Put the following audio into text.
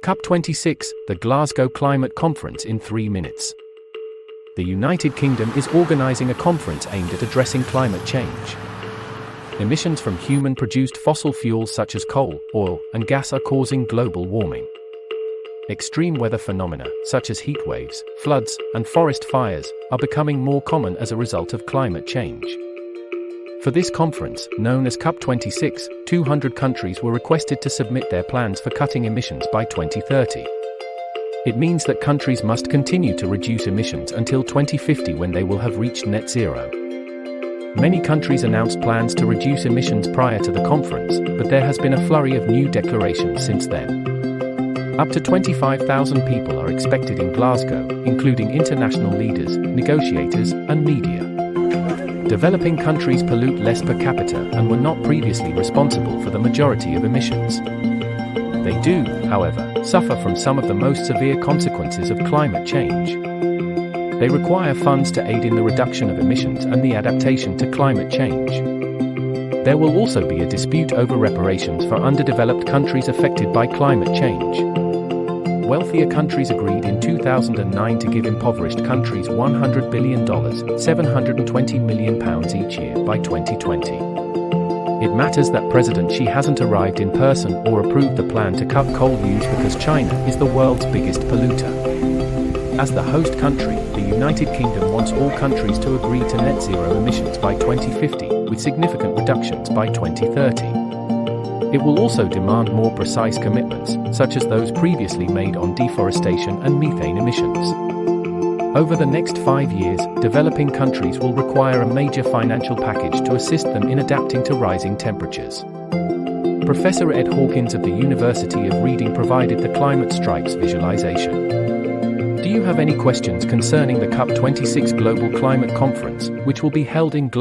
COP26, the Glasgow Climate Conference in 3 minutes. The United Kingdom is organising a conference aimed at addressing climate change. Emissions from human-produced fossil fuels such as coal, oil, and gas are causing global warming. Extreme weather phenomena, such as heat waves, floods, and forest fires, are becoming more common as a result of climate change. For this conference, known as COP26, 200 countries were requested to submit their plans for cutting emissions by 2030. It means that countries must continue to reduce emissions until 2050, when they will have reached net zero. Many countries announced plans to reduce emissions prior to the conference, but there has been a flurry of new declarations since then. Up to 25,000 people are expected in Glasgow, including international leaders, negotiators, and media. Developing countries pollute less per capita and were not previously responsible for the majority of emissions. They do, however, suffer from some of the most severe consequences of climate change. They require funds to aid in the reduction of emissions and the adaptation to climate change. There will also be a dispute over reparations for underdeveloped countries affected by climate change. Wealthier countries agreed in 2009 to give impoverished countries $100 billion, £720 million each year by 2020. It matters that President Xi hasn't arrived in person or approved the plan to cut coal use because China is the world's biggest polluter. As the host country, the United Kingdom wants all countries to agree to net zero emissions by 2050, with significant reductions by 2030. It will also demand more precise commitments, such as those previously made on deforestation and methane emissions. Over the next 5 years, developing countries will require a major financial package to assist them in adapting to rising temperatures. Professor Ed Hawkins of the University of Reading provided the climate stripes visualization. Do you have any questions concerning the COP26 Global Climate Conference, which will be held in Glasgow?